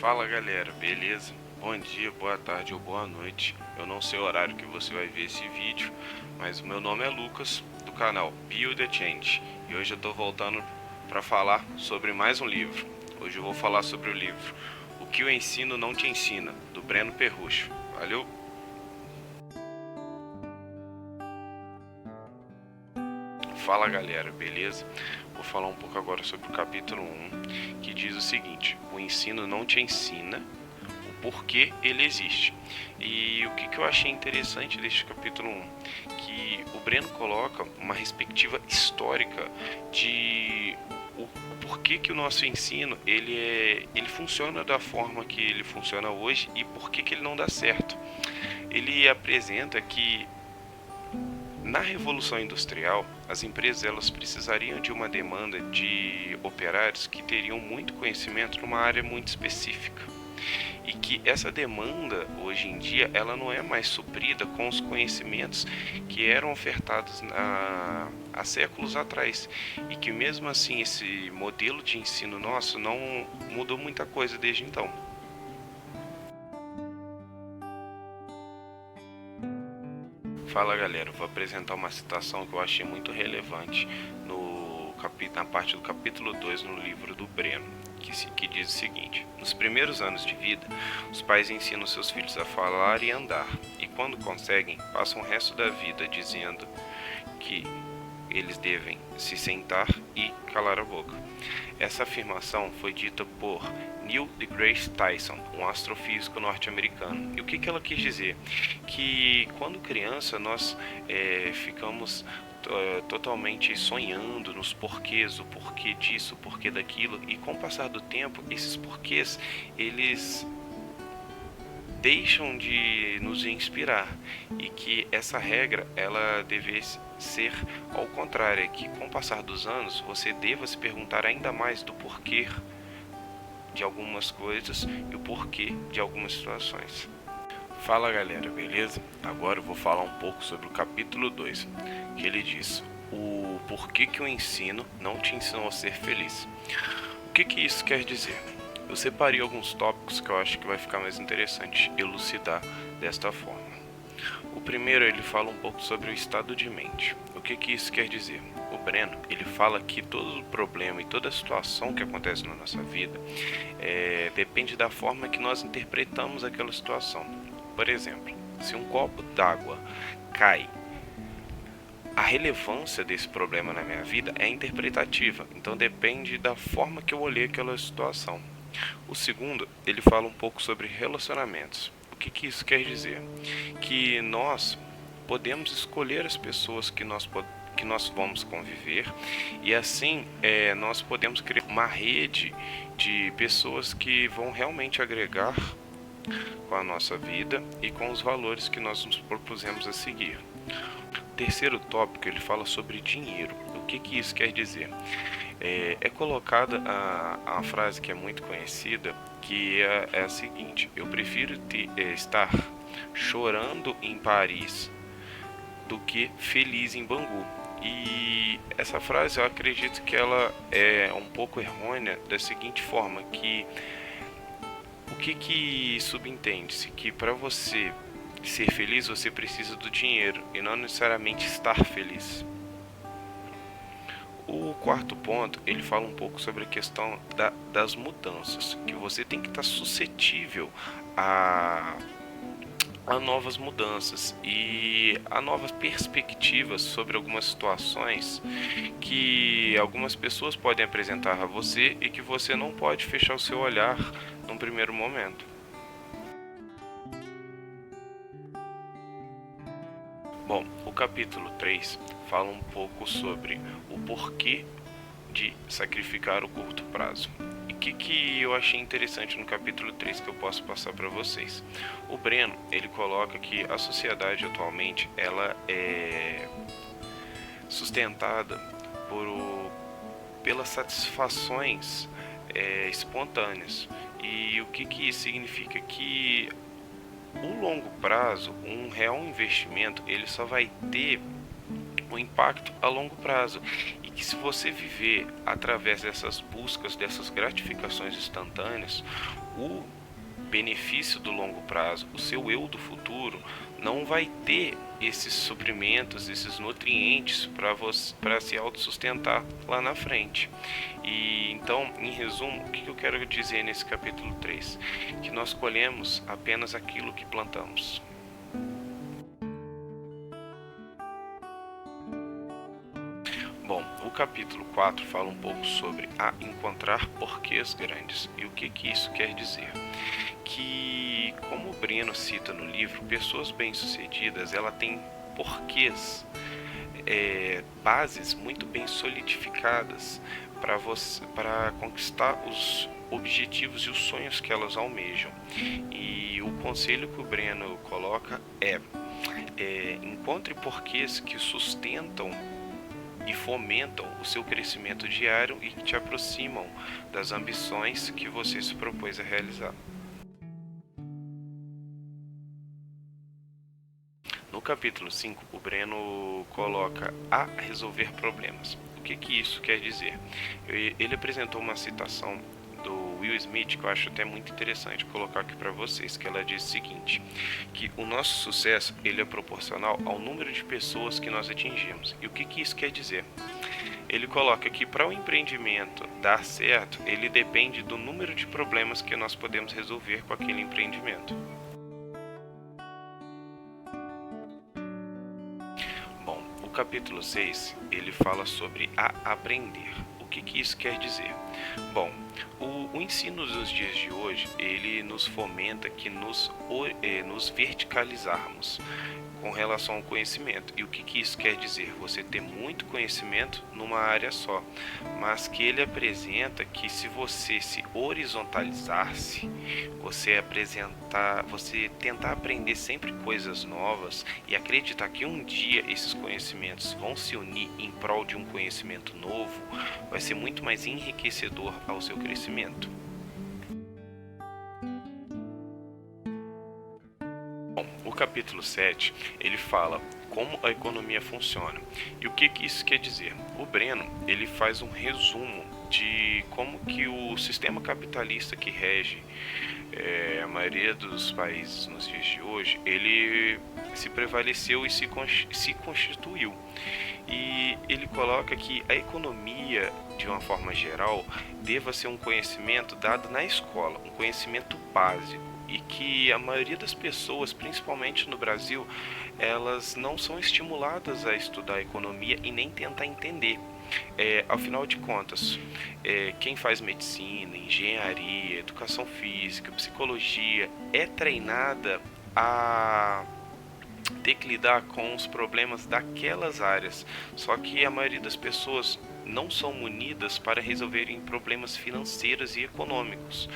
Fala galera, beleza? Bom dia, boa tarde ou boa noite. Eu não sei o horário que você vai ver esse vídeo, mas o meu nome é Lucas, do canal Build a Change. E hoje eu tô voltando para falar sobre mais um livro. Hoje eu vou falar sobre o livro O que o ensino não te ensina, do Breno Perrucho. Valeu? Fala galera, beleza? Vou falar um pouco agora sobre o capítulo 1, que diz o seguinte: o ensino não te ensina o porquê ele existe. E o que eu achei interessante deste capítulo 1? Que o Breno coloca uma perspectiva histórica de o porquê que o nosso ensino ele funciona da forma que ele funciona hoje e por que ele não dá certo. Ele apresenta que na Revolução Industrial, as empresas elas precisariam de uma demanda de operários que teriam muito conhecimento numa área muito específica. E que essa demanda, hoje em dia, ela não é mais suprida com os conhecimentos que eram ofertados há séculos atrás. E que mesmo assim esse modelo de ensino nosso não mudou muita coisa desde então. Fala galera, eu vou apresentar uma citação que eu achei muito relevante na parte do capítulo 2 no livro do Breno, que diz o seguinte: nos primeiros anos de vida, os pais ensinam seus filhos a falar e andar, e quando conseguem, passam o resto da vida dizendo que eles devem se sentar e calar a boca. Essa afirmação foi dita por Neil deGrasse Tyson, um astrofísico norte-americano. E o que ela quis dizer? Que quando criança nós ficamos totalmente sonhando nos porquês, o porquê disso, o porquê daquilo, e com o passar do tempo, esses porquês, eles deixam de nos inspirar, e que essa regra ela deve ser ao contrário, é que com o passar dos anos você deva se perguntar ainda mais do porquê de algumas coisas e o porquê de algumas situações. Fala galera, beleza? Agora eu vou falar um pouco sobre o capítulo 2, que ele diz o porquê que o ensino não te ensinou a ser feliz. O que isso quer dizer? Eu separei alguns tópicos que eu acho que vai ficar mais interessante elucidar desta forma. O primeiro, ele fala um pouco sobre o estado de mente. O que isso quer dizer? O Breno, ele fala que todo o problema e toda a situação que acontece na nossa vida depende da forma que nós interpretamos aquela situação. Por exemplo, se um copo d'água cai, a relevância desse problema na minha vida é interpretativa, então depende da forma que eu olhei aquela situação. O segundo, ele fala um pouco sobre relacionamentos. O que isso quer dizer? Que nós podemos escolher as pessoas que nós vamos conviver, e assim nós podemos criar uma rede de pessoas que vão realmente agregar com a nossa vida e com os valores que nós nos propusemos a seguir. O terceiro tópico, ele fala sobre dinheiro. O que isso quer dizer? É colocada a frase que é muito conhecida, que é a seguinte: eu prefiro estar chorando em Paris do que feliz em Bangu. E essa frase eu acredito que ela é um pouco errônea da seguinte forma, que o que subentende-se? Que para você ser feliz você precisa do dinheiro e não necessariamente estar feliz. O quarto ponto, ele fala um pouco sobre a questão das mudanças, que você tem que estar suscetível a novas mudanças e a novas perspectivas sobre algumas situações que algumas pessoas podem apresentar a você e que você não pode fechar o seu olhar num primeiro momento. Bom, o capítulo 3 fala um pouco sobre o porquê de sacrificar o curto prazo. E o que eu achei interessante no capítulo 3 que eu posso passar para vocês? O Breno, ele coloca que a sociedade atualmente ela é sustentada pelas satisfações espontâneas. E o que isso significa? Que o longo prazo, um real investimento, ele só vai ter um impacto a longo prazo, e que se você viver através dessas buscas, dessas gratificações instantâneas, o benefício do longo prazo, o seu eu do futuro, não vai ter esses suprimentos, esses nutrientes para se autossustentar lá na frente. E então, em resumo, o que eu quero dizer nesse capítulo 3? Que nós colhemos apenas aquilo que plantamos. Bom, o capítulo 4 fala um pouco sobre encontrar porquês grandes. E o que isso quer dizer? Que, como o Breno cita no livro, pessoas bem-sucedidas, ela tem porquês, bases muito bem solidificadas para conquistar os objetivos e os sonhos que elas almejam. E o conselho que o Breno coloca encontre porquês que sustentam e fomentam o seu crescimento diário e que te aproximam das ambições que você se propôs a realizar. No capítulo 5, o Breno coloca a resolver problemas. O que isso quer dizer? Ele apresentou uma citação do Will Smith que eu acho até muito interessante colocar aqui para vocês, que ela diz o seguinte, que o nosso sucesso ele é proporcional ao número de pessoas que nós atingimos. E o que isso quer dizer? Ele coloca que para o empreendimento dar certo, ele depende do número de problemas que nós podemos resolver com aquele empreendimento. Bom, o capítulo 6, ele fala sobre aprender. O que isso quer dizer? Bom, o ensino dos dias de hoje, ele nos fomenta que nos verticalizarmos com relação ao conhecimento. E o que isso quer dizer? Você ter muito conhecimento numa área só, mas que ele apresenta que se você se horizontalizar-se, você tentar aprender sempre coisas novas e acreditar que um dia esses conhecimentos vão se unir em prol de um conhecimento novo, vai ser muito mais enriquecedor ao seu crescimento. O capítulo 7, ele fala como a economia funciona. E o que isso quer dizer? O Breno, ele faz um resumo de como que o sistema capitalista que rege a maioria dos países nos dias de hoje, ele se prevaleceu e se constituiu. E ele coloca que a economia, de uma forma geral, deva ser um conhecimento dado na escola, um conhecimento básico. E que a maioria das pessoas, principalmente no Brasil, elas não são estimuladas a estudar economia e nem tentar entender. Afinal de contas, quem faz medicina, engenharia, educação física, psicologia, é treinada a ter que lidar com os problemas daquelas áreas. Só que a maioria das pessoas não são munidas para resolverem problemas financeiros e econômicos.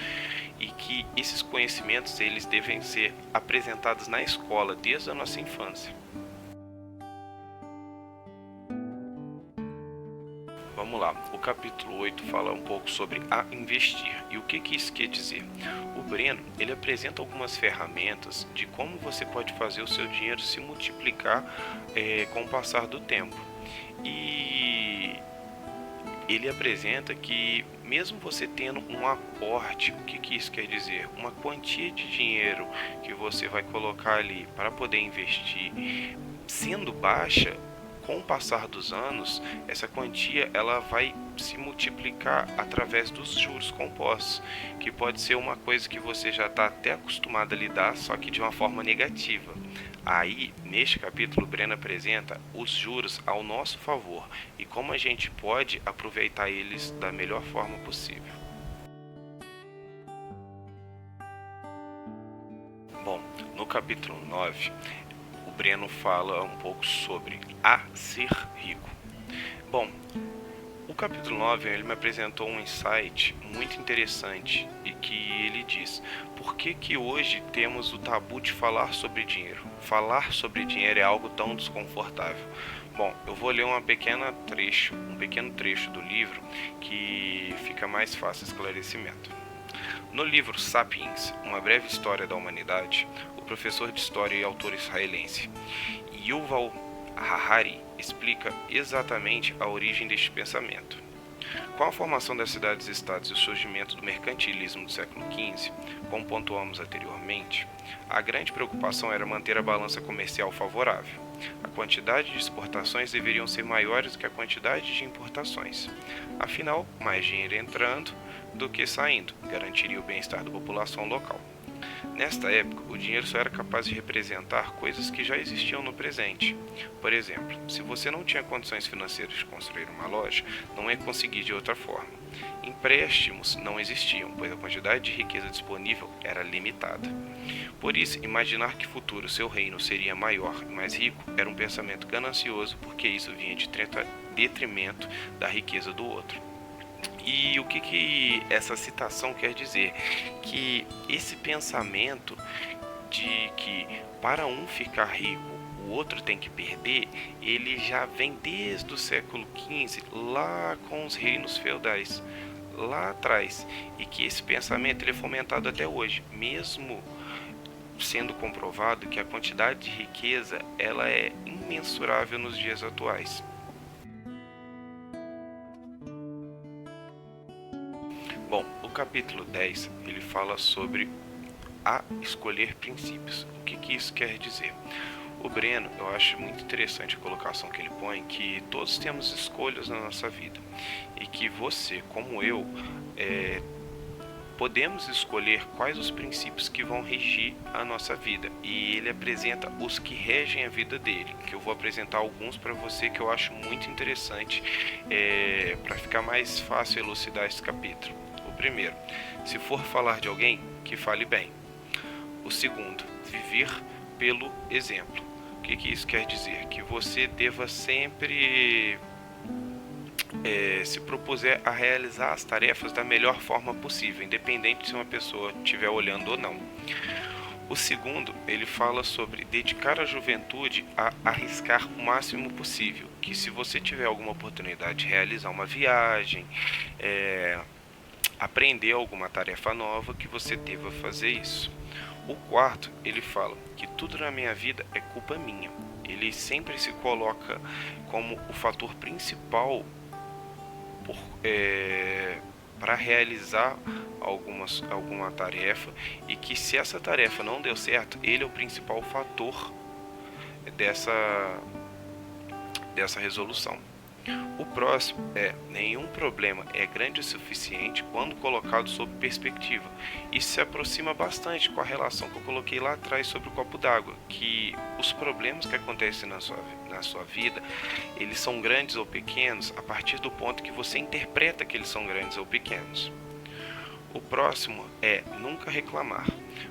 E que esses conhecimentos eles devem ser apresentados na escola desde a nossa infância. Vamos lá, o capítulo 8 fala um pouco sobre investir. E o que isso quer dizer? O Breno, ele apresenta algumas ferramentas de como você pode fazer o seu dinheiro se multiplicar com o passar do tempo. E ele apresenta que mesmo você tendo um aporte, o que isso quer dizer? Uma quantia de dinheiro que você vai colocar ali para poder investir, sendo baixa, com o passar dos anos, essa quantia ela vai se multiplicar através dos juros compostos, que pode ser uma coisa que você já está até acostumado a lidar, só que de uma forma negativa. Aí, neste capítulo, o Breno apresenta os juros ao nosso favor e como a gente pode aproveitar eles da melhor forma possível. Bom, no capítulo 9, o Breno fala um pouco sobre ser rico. Bom, o capítulo 9 ele me apresentou um insight muito interessante e que ele diz: por que hoje temos o tabu de falar sobre dinheiro? Falar sobre dinheiro é algo tão desconfortável. Bom, eu vou ler um pequeno trecho do livro que fica mais fácil esclarecimento. No livro Sapiens, uma breve história da humanidade, o professor de história e autor israelense Yuval Harari explica exatamente a origem deste pensamento. Com a formação das cidades-estados e o surgimento do mercantilismo do século XV, como pontuamos anteriormente, a grande preocupação era manter a balança comercial favorável. A quantidade de exportações deveriam ser maiores do que a quantidade de importações. Afinal, mais dinheiro entrando do que saindo garantiria o bem-estar da população local. Nesta época, o dinheiro só era capaz de representar coisas que já existiam no presente. Por exemplo, se você não tinha condições financeiras de construir uma loja, não ia conseguir de outra forma. Empréstimos não existiam, pois a quantidade de riqueza disponível era limitada. Por isso, imaginar que futuro seu reino seria maior e mais rico era um pensamento ganancioso, porque isso vinha de detrimento da riqueza do outro. E o que essa citação quer dizer? Que esse pensamento de que para um ficar rico o outro tem que perder, ele já vem desde o século XV, lá com os reinos feudais, lá atrás. E que esse pensamento ele é fomentado até hoje, mesmo sendo comprovado que a quantidade de riqueza ela é imensurável nos dias atuais. Bom, o capítulo 10 ele fala sobre a escolher princípios. O que isso quer dizer? O Breno, eu acho muito interessante a colocação que ele põe, que todos temos escolhas na nossa vida e que você, como eu, podemos escolher quais os princípios que vão regir a nossa vida. E ele apresenta os que regem a vida dele, que eu vou apresentar alguns para você que eu acho muito interessante para ficar mais fácil elucidar esse capítulo. O primeiro, se for falar de alguém, que fale bem. O segundo, viver pelo exemplo. O que isso quer dizer? Que você deva sempre se propuser a realizar as tarefas da melhor forma possível, independente se uma pessoa estiver olhando ou não. O segundo, ele fala sobre dedicar a juventude a arriscar o máximo possível, que se você tiver alguma oportunidade de realizar uma viagem, aprender alguma tarefa nova, que você deva fazer isso. O quarto, ele fala que tudo na minha vida é culpa minha. Ele sempre se coloca como o fator principal para realizar alguma tarefa, e que se essa tarefa não deu certo, ele é o principal fator dessa resolução. O próximo é: nenhum problema é grande o suficiente quando colocado sob perspectiva. Isso se aproxima bastante com a relação que eu coloquei lá atrás sobre o copo d'água, que os problemas que acontecem na sua vida, eles são grandes ou pequenos a partir do ponto que você interpreta que eles são grandes ou pequenos. O próximo é nunca reclamar.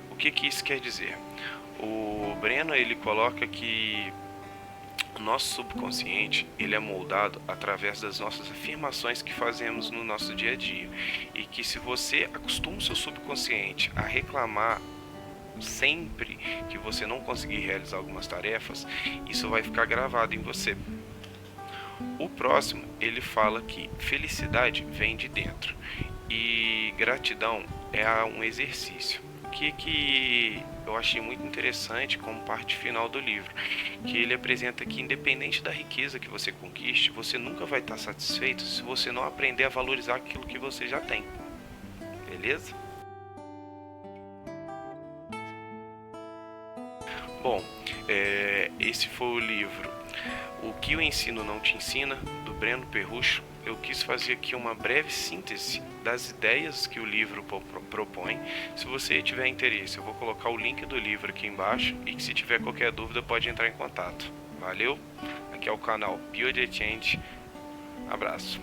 O que isso quer dizer? O Breno ele coloca que o nosso subconsciente ele é moldado através das nossas afirmações que fazemos no nosso dia a dia, e que se você acostuma o seu subconsciente a reclamar sempre que você não conseguir realizar algumas tarefas, isso vai ficar gravado em você. O próximo ele fala que felicidade vem de dentro e gratidão é um exercício. O que eu achei muito interessante como parte final do livro, que ele apresenta que independente da riqueza que você conquiste, você nunca vai estar satisfeito se você não aprender a valorizar aquilo que você já tem. Beleza? Bom, esse foi o livro O que o Ensino Não Te Ensina, do Breno Perrucho. Eu quis fazer aqui uma breve síntese das ideias que o livro propõe. Se você tiver interesse, eu vou colocar o link do livro aqui embaixo, e que se tiver qualquer dúvida pode entrar em contato. Valeu? Aqui é o canal Bio The Change. Abraço.